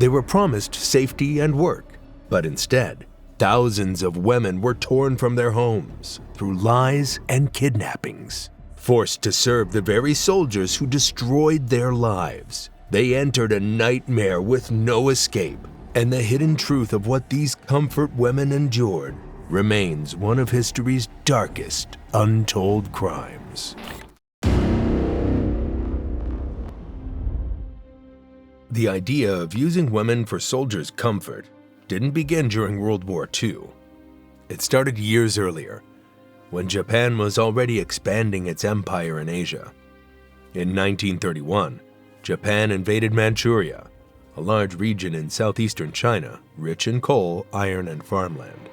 They were promised safety and work, but instead, thousands of women were torn from their homes through lies and kidnappings. Forced to serve the very soldiers who destroyed their lives, they entered a nightmare with no escape, and the hidden truth of what these comfort women endured remains one of history's darkest untold crimes. The idea of using women for soldiers' comfort didn't begin during World War II. It started years earlier, when Japan was already expanding its empire in Asia. In 1931, Japan invaded Manchuria, a large region in southeastern China, rich in coal, iron, and farmland.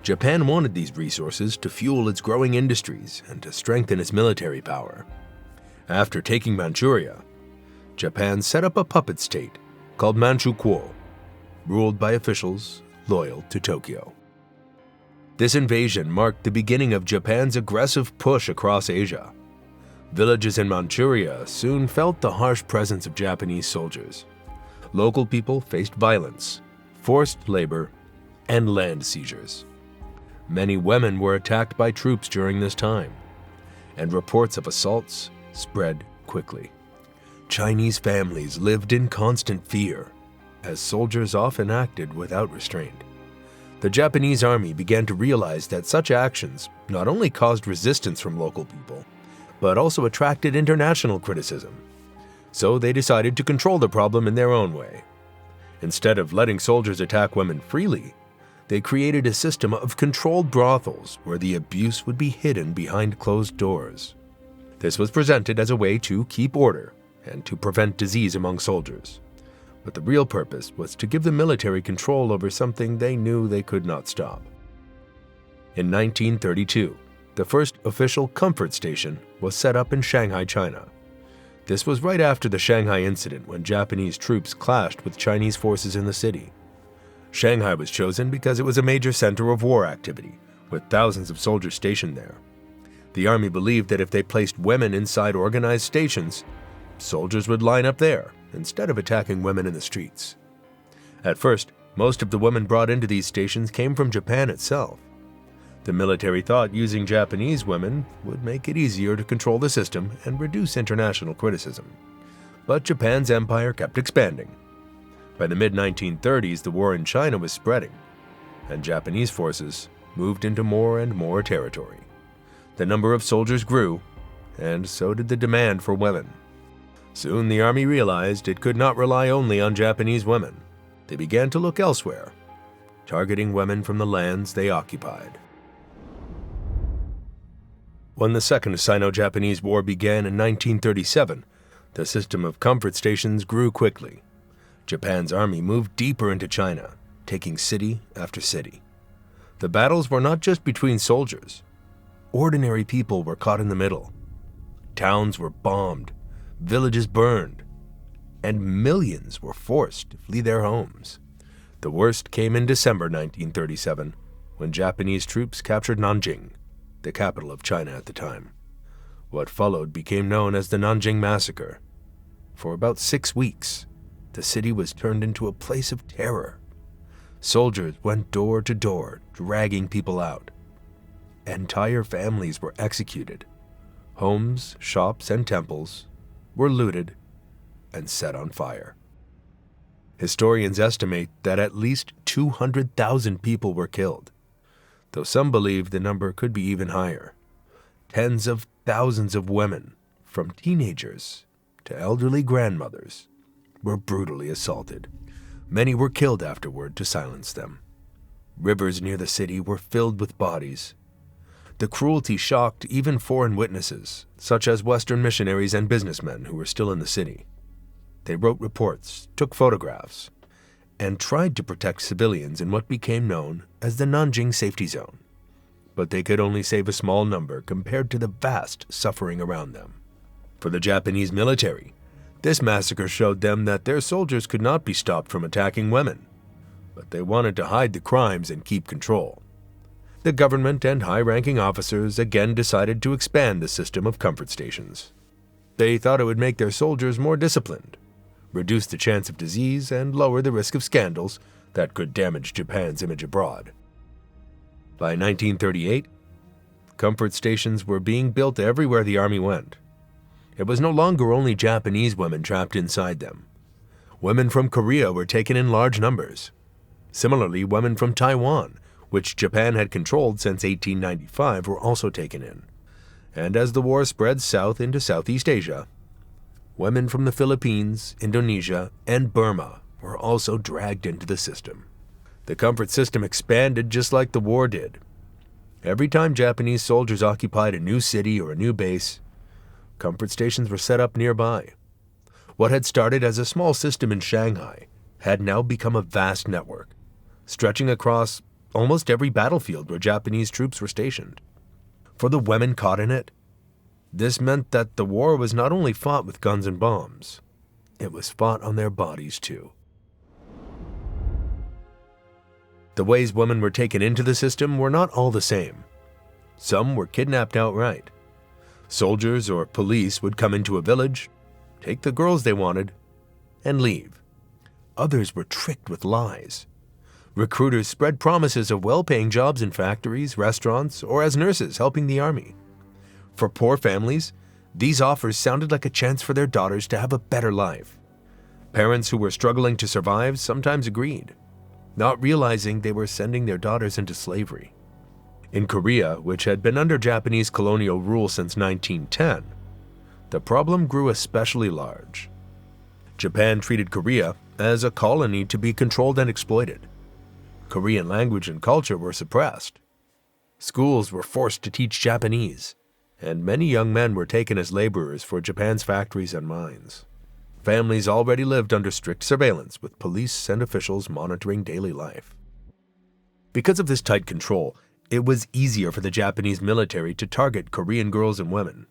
Japan wanted these resources to fuel its growing industries and to strengthen its military power. After taking Manchuria, Japan set up a puppet state called Manchukuo, ruled by officials loyal to Tokyo. This invasion marked the beginning of Japan's aggressive push across Asia. Villages in Manchuria soon felt the harsh presence of Japanese soldiers. Local people faced violence, forced labor, and land seizures. Many women were attacked by troops during this time, and reports of assaults spread quickly. Chinese families lived in constant fear, as soldiers often acted without restraint. The Japanese army began to realize that such actions not only caused resistance from local people, but also attracted international criticism. So they decided to control the problem in their own way. Instead of letting soldiers attack women freely, they created a system of controlled brothels where the abuse would be hidden behind closed doors. This was presented as a way to keep order and to prevent disease among soldiers. But the real purpose was to give the military control over something they knew they could not stop. In 1932, the first official comfort station was set up in Shanghai, China. This was right after the Shanghai incident when Japanese troops clashed with Chinese forces in the city. Shanghai was chosen because it was a major center of war activity, with thousands of soldiers stationed there. The army believed that if they placed women inside organized stations, soldiers would line up there instead of attacking women in the streets. At first, most of the women brought into these stations came from Japan itself. The military thought using Japanese women would make it easier to control the system and reduce international criticism. But Japan's empire kept expanding. By the mid-1930s, the war in China was spreading, and Japanese forces moved into more and more territory. The number of soldiers grew, and so did the demand for women. Soon the army realized it could not rely only on Japanese women. They began to look elsewhere, targeting women from the lands they occupied. When the Second Sino-Japanese War began in 1937, the system of comfort stations grew quickly. Japan's army moved deeper into China, taking city after city. The battles were not just between soldiers. Ordinary people were caught in the middle. Towns were bombed, villages burned, and millions were forced to flee their homes. The worst came in December 1937, when Japanese troops captured Nanjing, the capital of China at the time. What followed became known as the Nanjing Massacre. For about 6 weeks, the city was turned into a place of terror. Soldiers went door to door, dragging people out. Entire families were executed. Homes, shops, and temples were looted and set on fire. Historians estimate that at least 200,000 people were killed, though some believe the number could be even higher. Tens of thousands of women, from teenagers to elderly grandmothers, were brutally assaulted. Many were killed afterward to silence them. Rivers near the city were filled with bodies. The cruelty shocked even foreign witnesses, such as Western missionaries and businessmen who were still in the city. They wrote reports, took photographs, and tried to protect civilians in what became known as the Nanjing Safety Zone. But they could only save a small number compared to the vast suffering around them. For the Japanese military, this massacre showed them that their soldiers could not be stopped from attacking women, but they wanted to hide the crimes and keep control. The government and high-ranking officers again decided to expand the system of comfort stations. They thought it would make their soldiers more disciplined, reduce the chance of disease, and lower the risk of scandals that could damage Japan's image abroad. By 1938, comfort stations were being built everywhere the army went. It was no longer only Japanese women trapped inside them. Women from Korea were taken in large numbers. Similarly, women from Taiwan, which Japan had controlled since 1895, were also taken in. And as the war spread south into Southeast Asia, women from the Philippines, Indonesia, and Burma were also dragged into the system. The comfort system expanded just like the war did. Every time Japanese soldiers occupied a new city or a new base, comfort stations were set up nearby. What had started as a small system in Shanghai had now become a vast network, stretching across almost every battlefield where Japanese troops were stationed. For the women caught in it, this meant that the war was not only fought with guns and bombs, it was fought on their bodies too. The ways women were taken into the system were not all the same. Some were kidnapped outright. Soldiers or police would come into a village, take the girls they wanted, and leave. Others were tricked with lies. Recruiters spread promises of well-paying jobs in factories, restaurants, or as nurses helping the army. For poor families, these offers sounded like a chance for their daughters to have a better life. Parents who were struggling to survive sometimes agreed, not realizing they were sending their daughters into slavery. In Korea, which had been under Japanese colonial rule since 1910, the problem grew especially large. Japan treated Korea as a colony to be controlled and exploited. Korean language and culture were suppressed. Schools were forced to teach Japanese, and many young men were taken as laborers for Japan's factories and mines. Families already lived under strict surveillance, with police and officials monitoring daily life. Because of this tight control, it was easier for the Japanese military to target Korean girls and women.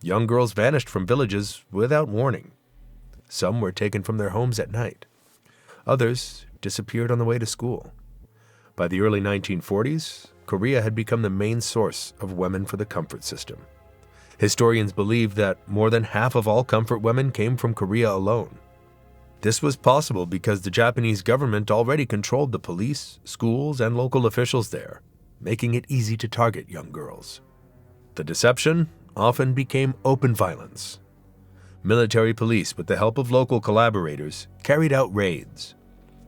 Young girls vanished from villages without warning. Some were taken from their homes at night. Others disappeared on the way to school. By the early 1940s, Korea had become the main source of women for the comfort system. Historians believe that more than half of all comfort women came from Korea alone. This was possible because the Japanese government already controlled the police, schools, and local officials there, making it easy to target young girls. The deception often became open violence. Military police, with the help of local collaborators, carried out raids.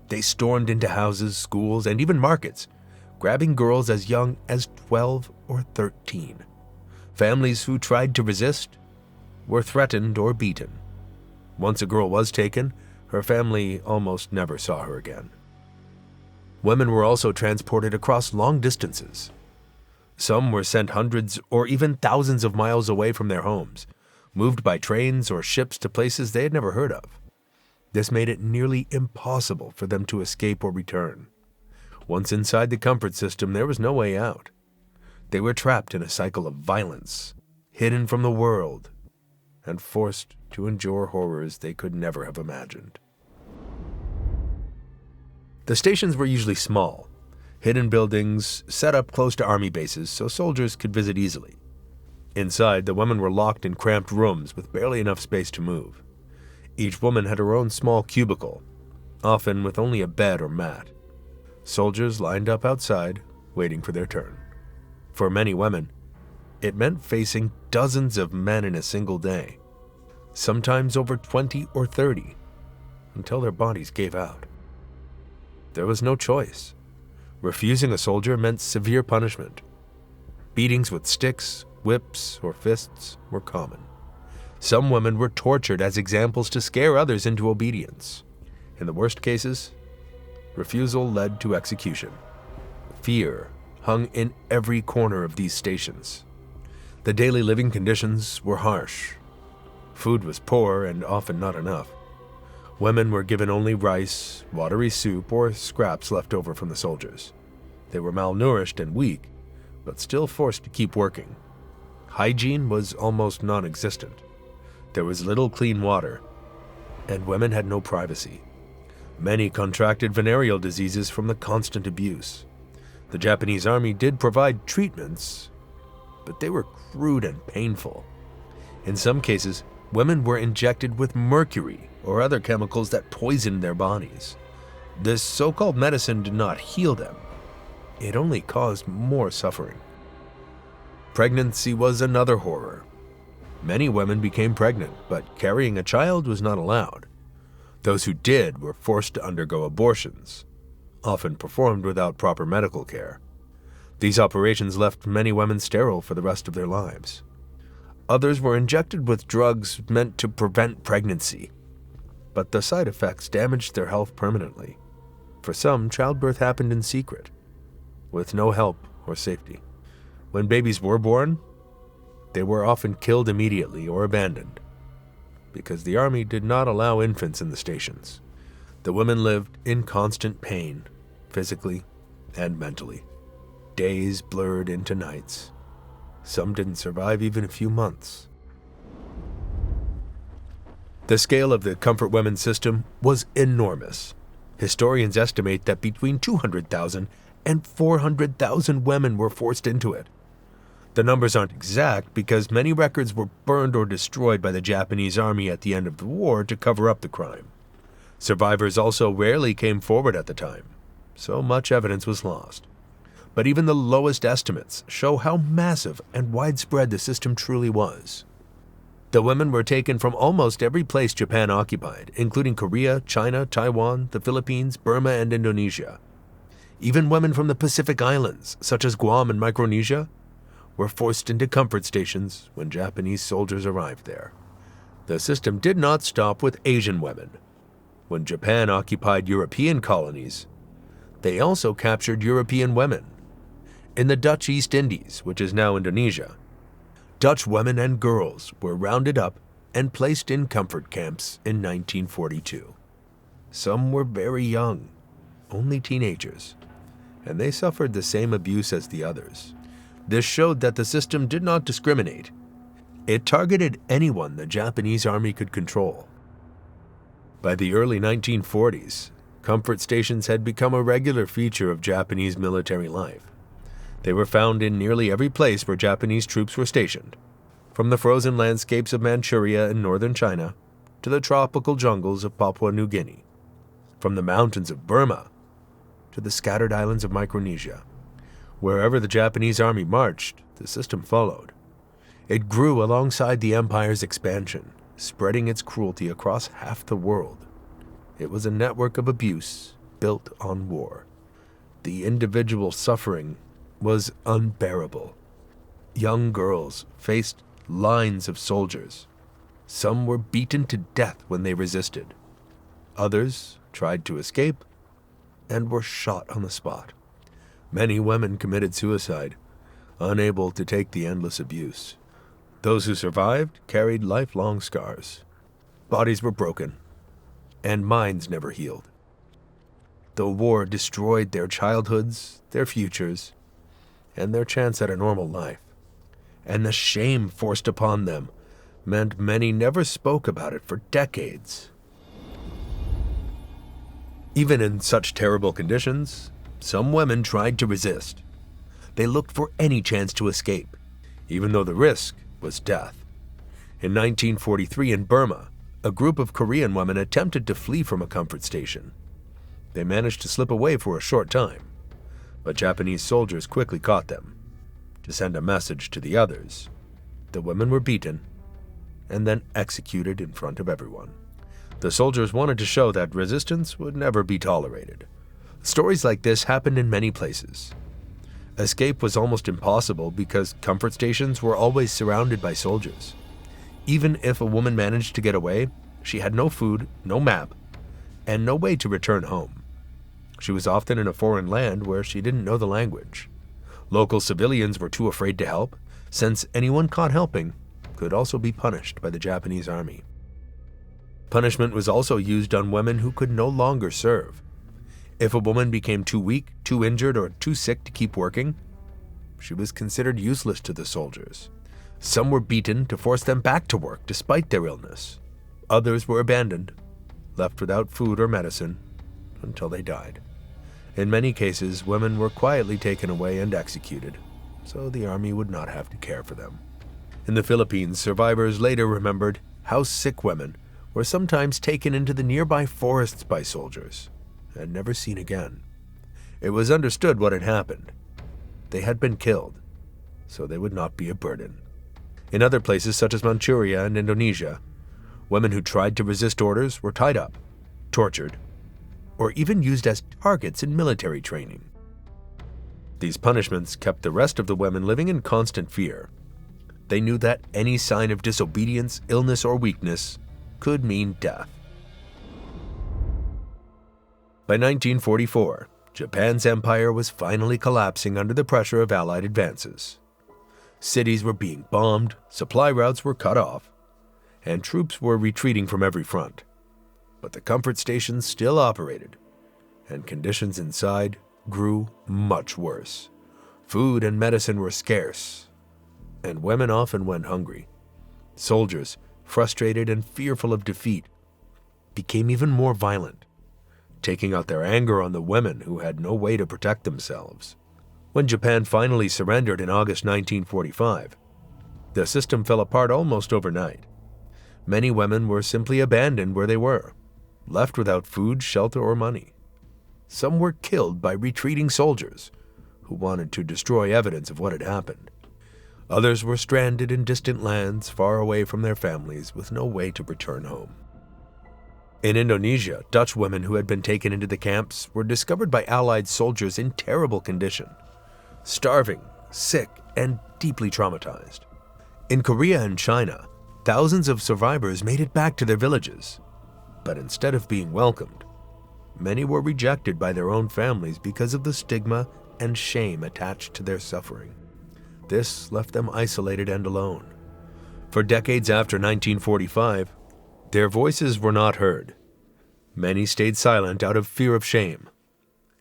They stormed into houses, schools, and even markets, grabbing girls as young as 12 or 13. Families who tried to resist were threatened or beaten. Once a girl was taken, her family almost never saw her again. Women were also transported across long distances. Some were sent hundreds or even thousands of miles away from their homes, moved by trains or ships to places they had never heard of. This made it nearly impossible for them to escape or return. Once inside the comfort system, there was no way out. They were trapped in a cycle of violence, hidden from the world, and forced to endure horrors they could never have imagined. The stations were usually small, hidden buildings set up close to army bases so soldiers could visit easily. Inside, the women were locked in cramped rooms with barely enough space to move. Each woman had her own small cubicle, often with only a bed or mat. Soldiers lined up outside, waiting for their turn. For many women, it meant facing dozens of men in a single day, sometimes over 20 or 30, until their bodies gave out. There was no choice. Refusing a soldier meant severe punishment. Beatings with sticks, whips, or fists were common. Some women were tortured as examples to scare others into obedience. In the worst cases, refusal led to execution. Fear hung in every corner of these stations. The daily living conditions were harsh. Food was poor and often not enough. Women were given only rice, watery soup, or scraps left over from the soldiers. They were malnourished and weak, but still forced to keep working. Hygiene was almost non-existent. There was little clean water, and women had no privacy. Many contracted venereal diseases from the constant abuse. The Japanese army did provide treatments, but they were crude and painful. In some cases, women were injected with mercury or other chemicals that poisoned their bodies. This so-called medicine did not heal them. It only caused more suffering. Pregnancy was another horror. Many women became pregnant, but carrying a child was not allowed. Those who did were forced to undergo abortions, often performed without proper medical care. These operations left many women sterile for the rest of their lives. Others were injected with drugs meant to prevent pregnancy, but the side effects damaged their health permanently. For some, childbirth happened in secret, with no help or safety. When babies were born, they were often killed immediately or abandoned, because the army did not allow infants in the stations. The women lived in constant pain, physically and mentally. Days blurred into nights. Some didn't survive even a few months. The scale of the comfort women system was enormous. Historians estimate that between 200,000 and 400,000 women were forced into it. The numbers aren't exact because many records were burned or destroyed by the Japanese army at the end of the war to cover up the crime. Survivors also rarely came forward at the time, so much evidence was lost. But even the lowest estimates show how massive and widespread the system truly was. The women were taken from almost every place Japan occupied, including Korea, China, Taiwan, the Philippines, Burma, and Indonesia. Even women from the Pacific Islands, such as Guam and Micronesia, were forced into comfort stations when Japanese soldiers arrived there. The system did not stop with Asian women. When Japan occupied European colonies, they also captured European women. In the Dutch East Indies, which is now Indonesia, Dutch women and girls were rounded up and placed in comfort camps in 1942. Some were very young, only teenagers, and they suffered the same abuse as the others. This showed that the system did not discriminate. It targeted anyone the Japanese army could control. By the early 1940s, comfort stations had become a regular feature of Japanese military life. They were found in nearly every place where Japanese troops were stationed, from the frozen landscapes of Manchuria in northern China to the tropical jungles of Papua New Guinea, from the mountains of Burma to the scattered islands of Micronesia. Wherever the Japanese army marched, the system followed. It grew alongside the empire's expansion, spreading its cruelty across half the world. It was a network of abuse built on war. The individual suffering was unbearable. Young girls faced lines of soldiers. Some were beaten to death when they resisted. Others tried to escape and were shot on the spot. Many women committed suicide, unable to take the endless abuse. Those who survived carried lifelong scars. Bodies were broken, and minds never healed. The war destroyed their childhoods, their futures, and their chance at a normal life. And the shame forced upon them meant many never spoke about it for decades. Even in such terrible conditions, some women tried to resist. They looked for any chance to escape, even though the risk was death. In 1943 in Burma, a group of Korean women attempted to flee from a comfort station. They managed to slip away for a short time, but Japanese soldiers quickly caught them. To send a message to the others, the women were beaten and then executed in front of everyone. The soldiers wanted to show that resistance would never be tolerated. Stories like this happened in many places. Escape was almost impossible because comfort stations were always surrounded by soldiers. Even if a woman managed to get away, she had no food, no map, and no way to return home. She was often in a foreign land where she didn't know the language. Local civilians were too afraid to help, since anyone caught helping could also be punished by the Japanese army. Punishment was also used on women who could no longer serve. If a woman became too weak, too injured, or too sick to keep working, she was considered useless to the soldiers. Some were beaten to force them back to work despite their illness. Others were abandoned, left without food or medicine, until they died. In many cases, women were quietly taken away and executed, so the army would not have to care for them. In the Philippines, survivors later remembered House sick women were sometimes taken into the nearby forests by soldiers and never seen again. It was understood what had happened. They had been killed, so they would not be a burden. In other places such as Manchuria and Indonesia, women who tried to resist orders were tied up, tortured, or even used as targets in military training. These punishments kept the rest of the women living in constant fear. They knew that any sign of disobedience, illness, or weakness could mean death. By 1944, Japan's empire was finally collapsing under the pressure of Allied advances. Cities were being bombed, supply routes were cut off, and troops were retreating from every front. But the comfort stations still operated, and conditions inside grew much worse. Food and medicine were scarce, and women often went hungry. Soldiers, frustrated and fearful of defeat, became even more violent, taking out their anger on the women who had no way to protect themselves. When Japan finally surrendered in August 1945, the system fell apart almost overnight. Many women were simply abandoned where they were, left without food, shelter, or money. Some were killed by retreating soldiers who wanted to destroy evidence of what had happened. Others were stranded in distant lands far away from their families with no way to return home. In Indonesia, Dutch women who had been taken into the camps were discovered by Allied soldiers in terrible condition, starving, sick, and deeply traumatized. In Korea and China, thousands of survivors made it back to their villages, but instead of being welcomed, many were rejected by their own families because of the stigma and shame attached to their suffering. This left them isolated and alone. For decades after 1945, their voices were not heard. Many stayed silent out of fear of shame.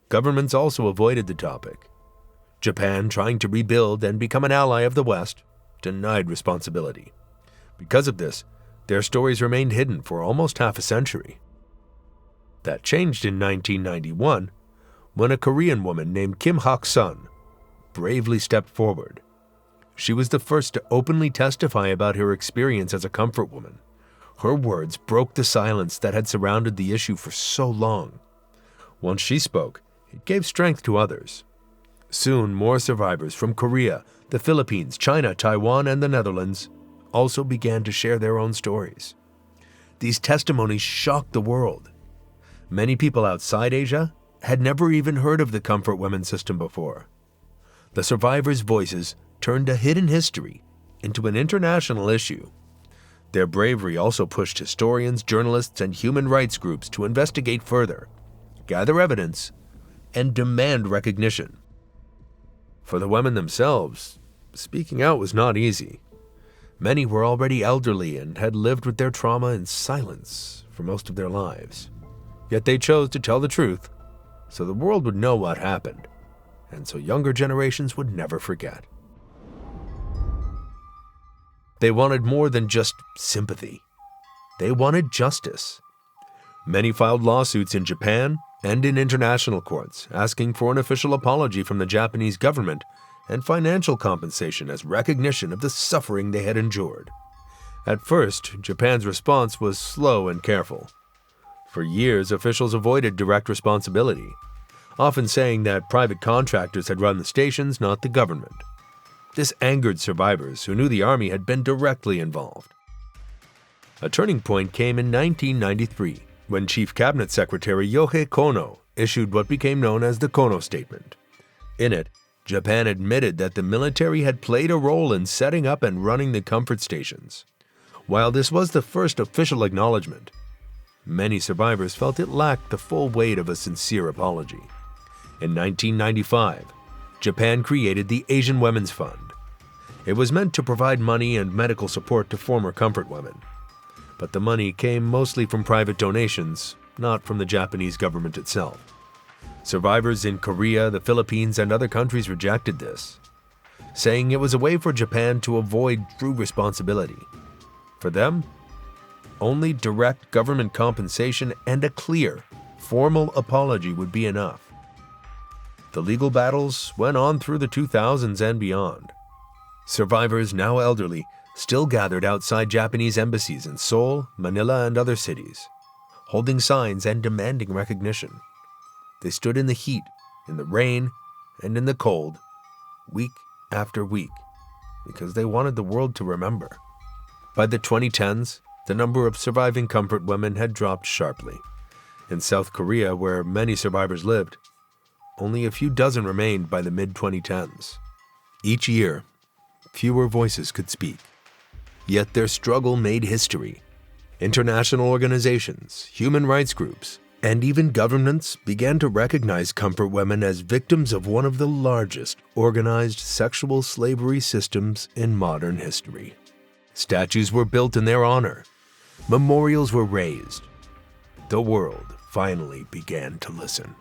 Governments also avoided the topic. Japan, trying to rebuild and become an ally of the West, denied responsibility. Because of this, their stories remained hidden for almost half a century. That changed in 1991 when a Korean woman named Kim Hak-sun bravely stepped forward. She was the first to openly testify about her experience as a comfort woman. Her words broke the silence that had surrounded the issue for so long. Once she spoke, it gave strength to others. Soon, more survivors from Korea, the Philippines, China, Taiwan, and the Netherlands also began to share their own stories. These testimonies shocked the world. Many people outside Asia had never even heard of the comfort women system before. The survivors' voices turned a hidden history into an international issue. Their bravery also pushed historians, journalists, and human rights groups to investigate further, gather evidence, and demand recognition. For the women themselves, speaking out was not easy. Many were already elderly and had lived with their trauma in silence for most of their lives. Yet they chose to tell the truth so the world would know what happened, and so younger generations would never forget. They wanted more than just sympathy. They wanted justice. Many filed lawsuits in Japan and in international courts, asking for an official apology from the Japanese government and financial compensation as recognition of the suffering they had endured. At first, Japan's response was slow and careful. For years, officials avoided direct responsibility, often saying that private contractors had run the stations, not the government. This angered survivors who knew the army had been directly involved. A turning point came in 1993, when Chief Cabinet Secretary Yohei Kono issued what became known as the Kono Statement. In it, Japan admitted that the military had played a role in setting up and running the comfort stations. While this was the first official acknowledgement, many survivors felt it lacked the full weight of a sincere apology. In 1995, Japan created the Asian Women's Fund. It was meant to provide money and medical support to former comfort women. But the money came mostly from private donations, not from the Japanese government itself. Survivors in Korea, the Philippines, and other countries rejected this, saying it was a way for Japan to avoid true responsibility. For them, only direct government compensation and a clear, formal apology would be enough. The legal battles went on through the 2000s and beyond. Survivors, now elderly, still gathered outside Japanese embassies in Seoul, Manila, and other cities, holding signs and demanding recognition. They stood in the heat, in the rain, and in the cold, week after week, because they wanted the world to remember. By the 2010s, the number of surviving comfort women had dropped sharply. In South Korea, where many survivors lived, only a few dozen remained by the mid-2010s. Each year, fewer voices could speak. Yet their struggle made history. International organizations, human rights groups, and even governments began to recognize comfort women as victims of one of the largest organized sexual slavery systems in modern history. Statues were built in their honor. Memorials were raised. The world finally began to listen.